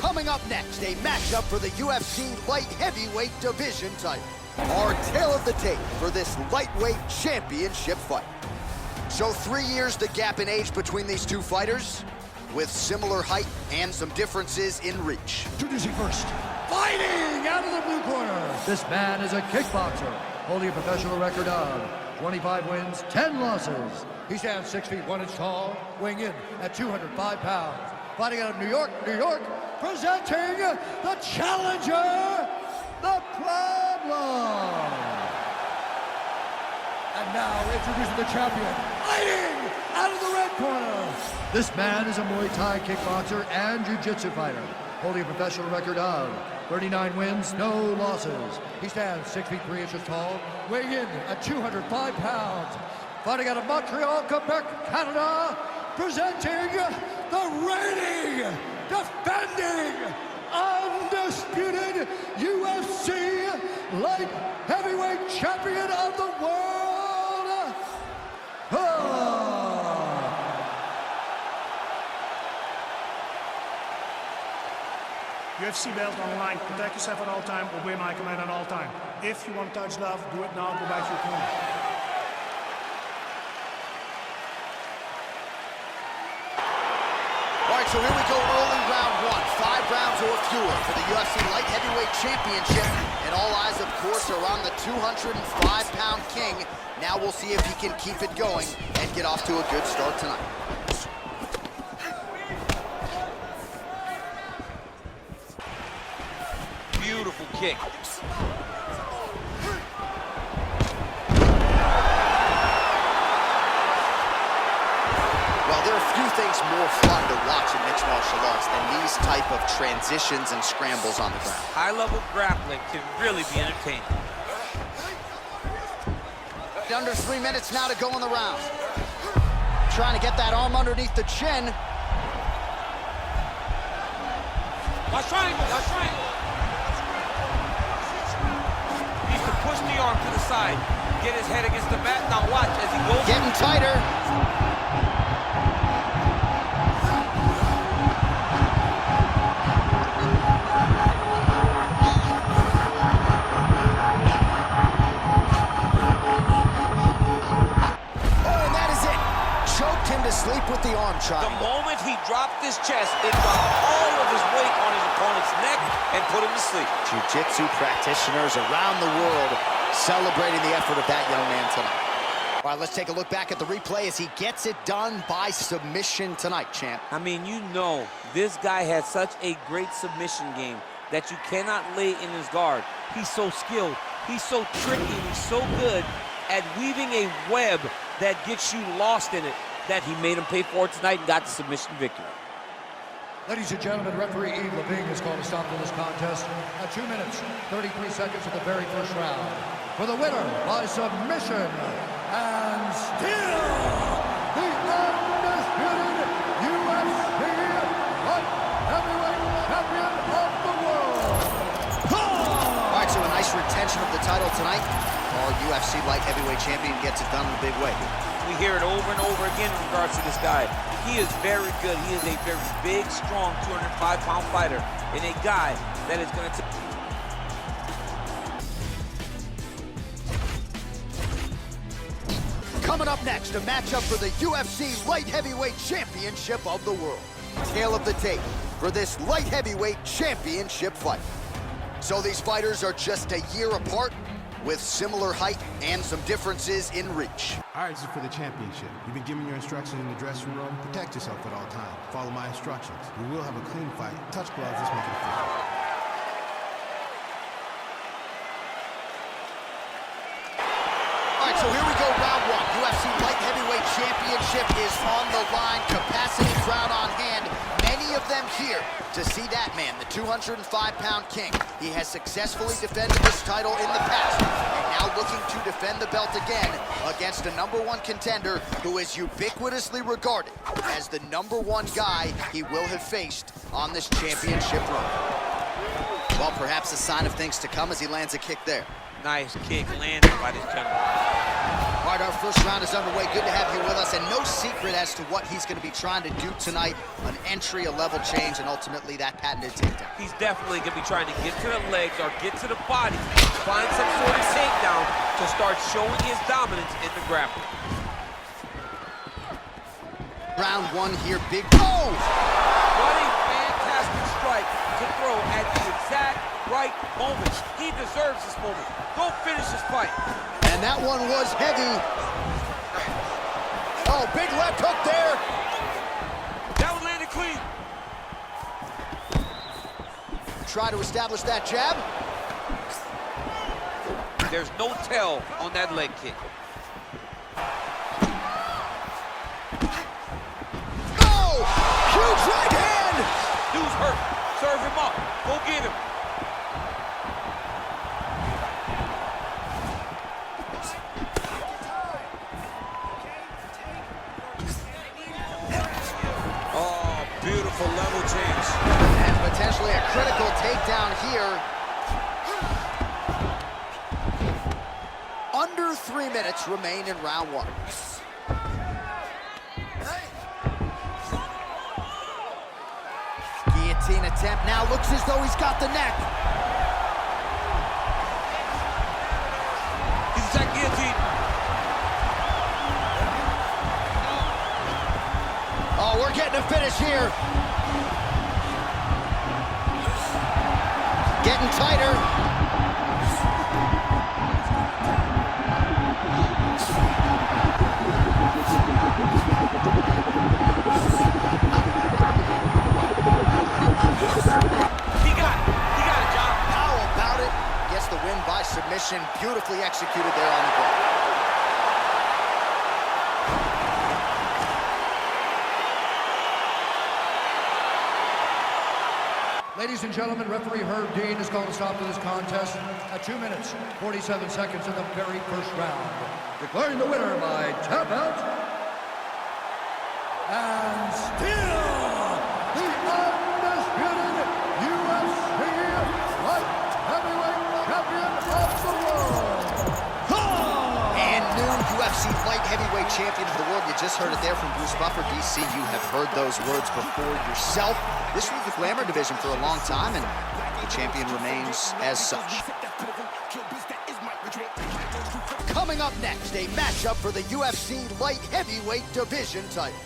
Coming up next, a matchup for the UFC light heavyweight division title. Our tale of the tape for this lightweight championship fight. So 3 years the gap in age between these two fighters, with similar height and some differences in reach. Introducing first, fighting out of the blue corner. This man is a kickboxer, holding a professional record of 25 wins, 10 losses. He stands 6 feet 1 inch tall, weighing in at 205 pounds. Fighting out of New York, presenting the challenger, the Problem. And now introducing the champion, fighting out of the red corner. This man is a Muay Thai kickboxer and jiu-jitsu fighter, holding a professional record of 39 wins, no losses. He stands 6 feet 3 inches tall, weighing in at 205 pounds. Fighting out of Montreal, Quebec, Canada, presenting the reigning, defending, undisputed UFC light heavyweight champion of the world, UFC belt online. Protect yourself at all time. Obey my command at all time. If you want to touch love, do it now. Go back to your corner. All right, so here we go, early round one. 5 rounds or fewer for the UFC light heavyweight championship. And all eyes, of course, are on the 205-pound king. Now we'll see if he can keep it going and get off to a good start tonight. Beautiful kick. Well, there are few things more fun to watch in mixed martial arts than these type of transitions and scrambles on the ground. High-level grappling can really be entertaining. Under 3 minutes now to go in the round. Trying to get that arm underneath the chin. Watch triangle, watch triangle. Needs to push the arm to the side. Get his head against the mat. Now watch as he goes. Getting tighter. Sleep with the arm triangle. The moment he dropped his chest, it dropped all of his weight on his opponent's neck and put him to sleep. Jiu-jitsu practitioners around the world celebrating the effort of that young man tonight. All right, let's take a look back at the replay as he gets it done by submission tonight, champ. I mean, you know, this guy has such a great submission game that you cannot lay in his guard. He's so skilled, he's so tricky, he's so good at weaving a web that gets you lost in it, that he made him pay for it tonight and got the submission victory. Ladies and gentlemen, referee Yves Levine has called a stop to this contest at 2 minutes, 33 seconds of the very first round. For the winner by submission, and still the undisputed UFC light heavyweight champion of the world. All right, so a nice retention of the title tonight. Our UFC light heavyweight champion gets it done in a big way. We hear it over and over again in regards to this guy. He is very good. He is a very big, strong 205-pound fighter and a guy that is going to... Coming up next, a matchup for the UFC light heavyweight championship of the world. Tale of the tape for this light heavyweight championship fight. So these fighters are just a year apart, with similar height and some differences in reach. All right, this is for the championship. You've been given your instructions in the dressing room. Protect yourself at all times. Follow my instructions. We will have a clean fight. Touch gloves, let's make it official. All right, so here we go, round one. UFC light heavyweight championship is on the line. Capacity crowd on hand. Many of them here to see that man, the 205-pound king. He has successfully defended this title in the past, and now looking to defend the belt again against a #1 contender who is ubiquitously regarded as the #1 guy he will have faced on this championship run. Well, perhaps a sign of things to come as he lands a kick there. Nice kick landed by this gentleman. All right, our first round is underway. Good to have you with us, and no secret as to what he's going to be trying to do tonight. An entry, a level change, and ultimately that patented takedown. He's definitely going to be trying to get to the legs or get to the body, find some sort of takedown to start showing his dominance in the grappling. Round one here, big. Oh! What a fantastic strike to throw at the exact right moment. He deserves this moment. Go finish this fight. And that one was heavy. Oh, big left hook there. That one landed clean. Try to establish that jab. There's no tell on that leg kick. Oh, huge right hand. Dude's hurt. Serve him up. Go get him. Beautiful level change. And potentially a critical takedown here. Under 3 minutes remain in round one. Guillotine attempt now looks as though he's got the neck. He's that guillotine. Oh, we're getting a finish here. Getting tighter. He got it, John. How about it? Gets the win by submission. Beautifully executed there on the ground. Ladies and gentlemen, referee Herb Dean has called a stop to this contest at 2 minutes, 47 seconds of the very first round. Declaring the winner by tap out, and still the undisputed UFC light heavyweight champion of the world. And new UFC light heavyweight champion of the world. You just heard it there from Bruce Buffer. DC, you have heard those words before yourself. This was the glamour division for a long time, and the champion remains as such. Coming up next, a matchup for the UFC light heavyweight division title.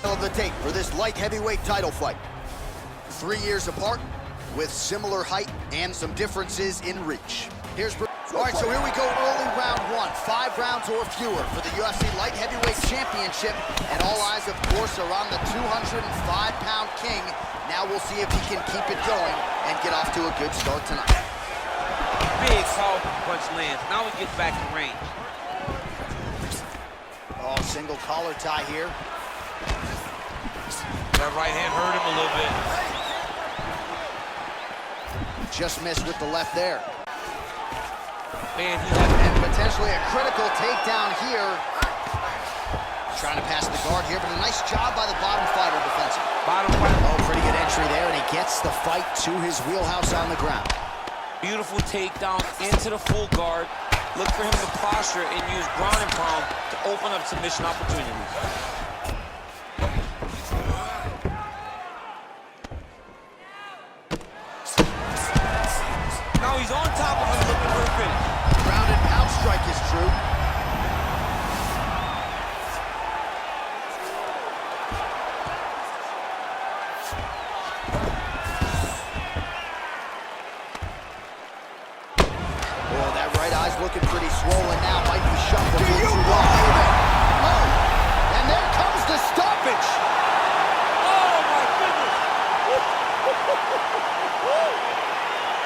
Of the tape for this light heavyweight title fight. 3 years apart, with similar height and some differences in reach. Here's Bruce. All right, so here we go, early round one. 5 rounds or fewer for the UFC light heavyweight championship, and all eyes, of course, are on the 205-pound king. Now we'll see if he can keep it going and get off to a good start tonight. Big, powerful punch lands. Now he gets back in range. Oh, single collar tie here. That right hand hurt him a little bit. Just missed with the left there. Man, and potentially a critical takedown here. Trying to pass the guard here, but a nice job by the bottom fighter defensively. Oh, pretty good entry there, and he gets the fight to his wheelhouse on the ground. Beautiful takedown into the full guard. Look for him to posture and use ground and pound to open up submission opportunities. Now he's on top of him looking for a finish. Ground and pound strike is true. Oh, that right eye's looking pretty swollen now. Might be shut before too long. Oh, and there comes the stoppage. Oh, my goodness.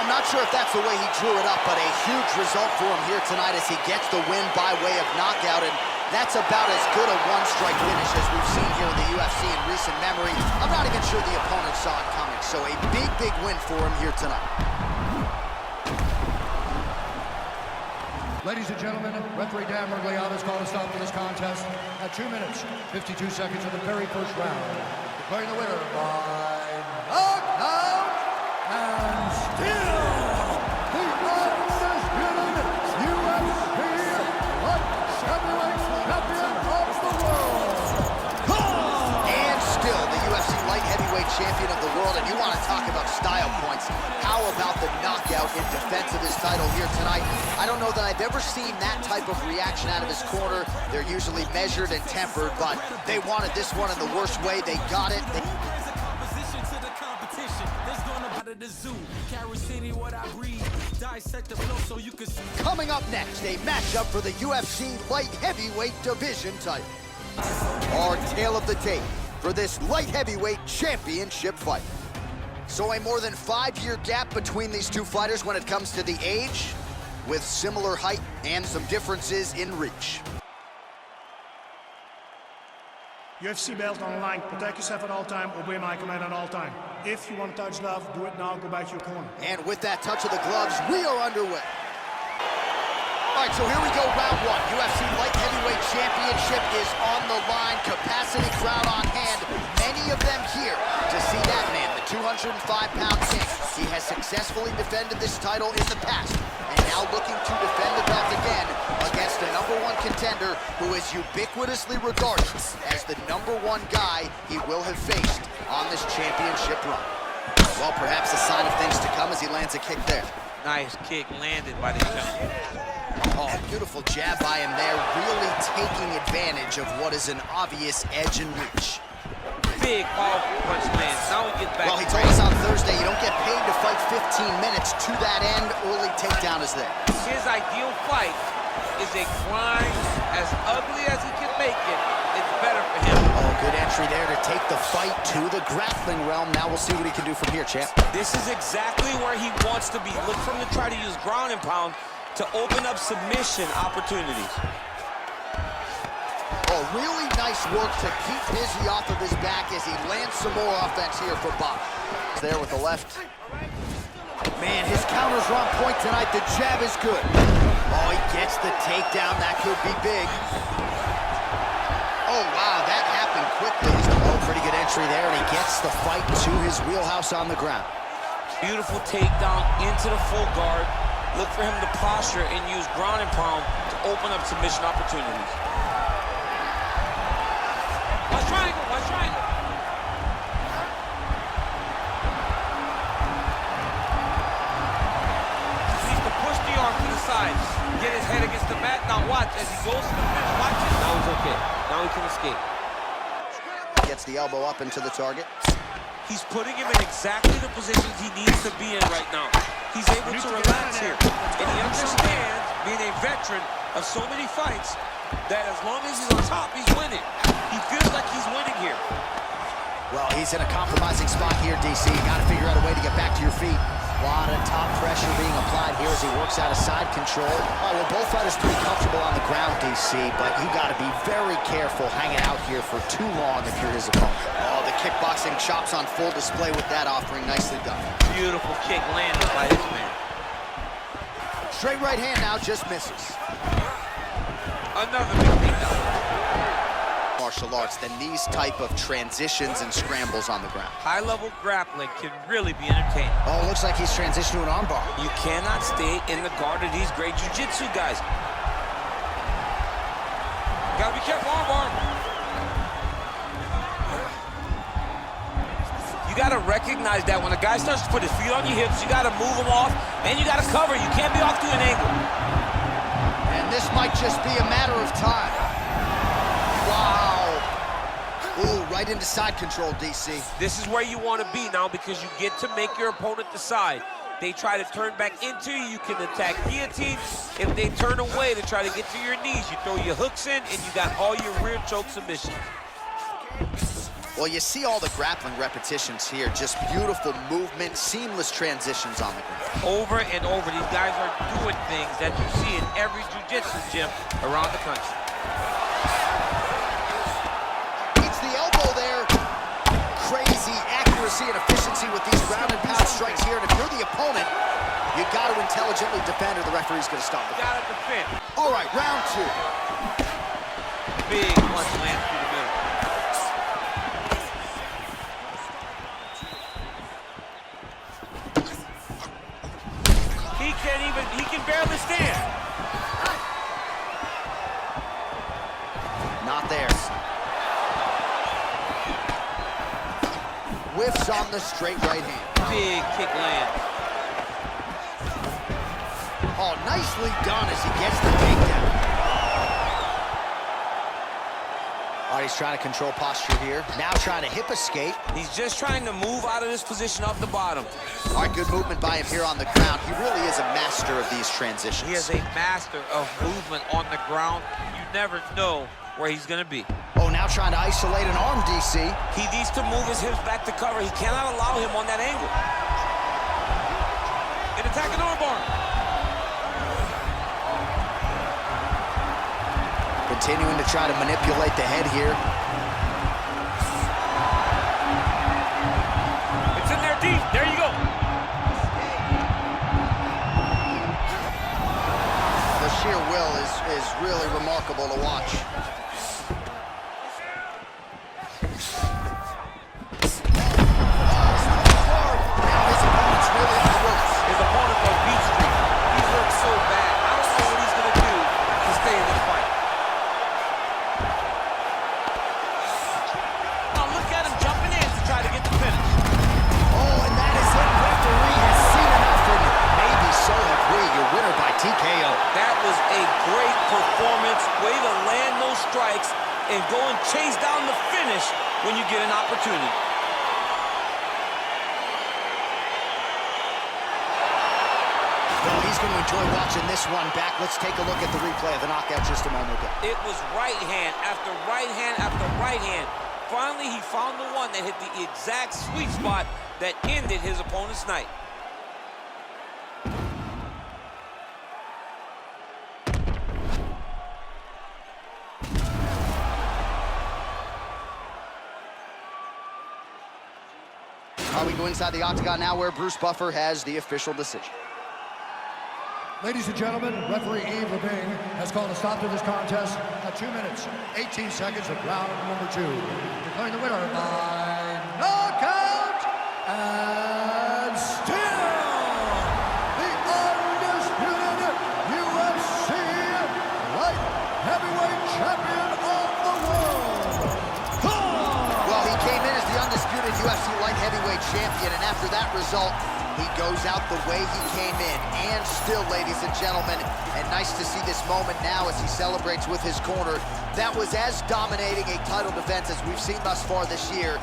I'm not sure if that's the way he drew it up, but a huge result for him here tonight as he gets the win by way of knockout, and that's about as good a one-strike finish as we've seen here in the UFC in recent memory. I'm not even sure the opponent saw it coming, so a big, big win for him here tonight. Ladies and gentlemen, referee Dan Mergliano has called a stop to this contest at 2 minutes, 52 seconds of the very first round. Declaring the winner by knockout, and still the undisputed UFC light heavyweight out in defense of his title here tonight. I don't know that I've ever seen that type of reaction out of his corner. They're usually measured and tempered, but they wanted this one in the worst way. They got it. Coming up next, a matchup for the UFC light heavyweight division title. Our tale of the tape for this light heavyweight championship fight. So a more than 5-year gap between these two fighters when it comes to the age, with similar height and some differences in reach. UFC belt on the line. Protect yourself at all time. Obey my command at all time. If you want to touch love, do it now. Go back to your corner. And with that touch of the gloves, we are underway. All right, so here we go, round one. UFC light heavyweight championship is on the line. Capacity crowd on hand. Many of them here to see that man, the 205-pound king. He has successfully defended this title in the past, and now looking to defend the belt again against a #1 contender who is ubiquitously regarded as the #1 guy he will have faced on this championship run. Well, perhaps a sign of things to come as he lands a kick there. Nice kick landed by the gentleman. Oh, beautiful jab by him there, really taking advantage of what is an obvious edge and reach. Big, powerful punch lands. Now he gets back. Well, he told us on Thursday you don't get paid to fight 15 minutes. To that end, early takedown is there. His ideal fight is a grind as ugly as he can make it. It's better for him. Oh, good entry there to take the fight to the grappling realm. Now we'll see what he can do from here, champ. This is exactly where he wants to be. Look for him to try to use ground and pound to open up submission opportunities. Oh, really nice work to keep Busy off of his back as he lands some more offense here for Bob. There with the left. Man, his counters are on point tonight. The jab is good. Oh, he gets the takedown. That could be big. Oh, wow, that happened quickly. Oh, pretty good entry there, and he gets the fight to his wheelhouse on the ground. Beautiful takedown into the full guard. Look for him to posture and use ground and pound to open up submission opportunities. Watch triangle, watch triangle. He needs to push the arm to the side. Get his head against the mat. Now watch as he goes to the finish. Watch it. Now he's okay. Now he can escape. Gets the elbow up into the target. He's putting him in exactly the positions he needs to be in right now. He's able to relax here. And he understands, being a veteran of so many fights, that as long as he's on top, he's winning. He feels like he's winning here. Well, he's in a compromising spot here, DC. You got to figure out a way to get back to your feet. A lot of top pressure being applied here as he works out of side control. Oh, well, both fighters pretty comfortable on the ground, DC, but you got to be very careful hanging out here for too long if you're his opponent. Oh, the kickboxing chops on full display with that offering. Nicely done. Beautiful kick landed by this man. Straight right hand now, just misses. Another big takedown. Martial arts than these type of transitions and scrambles on the ground. High-level grappling can really be entertaining. Oh, looks like he's transitioned to an armbar. You cannot stay in the guard of these great jiu-jitsu guys. Gotta be careful, armbar. You gotta recognize that when a guy starts to put his feet on your hips, you gotta move him off, and you gotta cover. You can't be off to an angle. And this might just be a matter of time. Wow. Ooh, right into side control, DC. This is where you want to be now because you get to make your opponent decide. They try to turn back into you, you can attack guillotine. If they turn away to try to get to your knees, you throw your hooks in and you got all your rear choke submissions. Well, you see all the grappling repetitions here. Just beautiful movement, seamless transitions on the ground. Over and over, these guys are doing things that you see in every jiu-jitsu gym around the country. Crazy accuracy and efficiency with these ground and pound strikes here. And if you're the opponent, you got to intelligently defend or the referee's going to stop it. You got to defend. All right, round two. Big punch lands through the middle. He can barely stand. Not there. Whiffs on the straight right hand. Big kick land. Oh, nicely done as he gets the takedown. All right, he's trying to control posture here. Now trying to hip escape. He's just trying to move out of this position off the bottom. All right, good movement by him here on the ground. He really is a master of these transitions. He is a master of movement on the ground. You never know where he's going to be. Oh, now trying to isolate an arm, DC. He needs to move his hips back to cover. He cannot allow him on that angle. An attacking armbar. Continuing to try to manipulate the head here. It's in there deep. There you go. The sheer will is really remarkable to watch. His opponent on Beach Street. He's worked so bad. I don't know what he's going to do to stay in this fight. Oh, look at him jumping in to try to get the finish. Oh, and that is it. Referee has seen enough, and maybe so have we. Your winner by TKO. That was a great performance. Way to land those strikes and go and chase down the finish when you get an opportunity. Well, he's going to enjoy watching this one back. Let's take a look at the replay of the knockout just a moment ago. It was right hand after right hand after right hand. Finally, he found the one that hit the exact sweet spot that ended his opponent's night. We go inside the octagon now where Bruce Buffer has the official decision. Ladies and gentlemen, referee Yves Levine has called a stop to this contest at 2 minutes, 18 seconds of round number 2. Declaring the winner by knockout and still the undisputed UFC light heavyweight champion of the world. Well, he came in as the undisputed UFC light heavyweight champion, and after that result, he goes out the way he came in, and still, ladies and gentlemen, and nice to see this moment now as he celebrates with his corner. That was as dominating a title defense as we've seen thus far this year.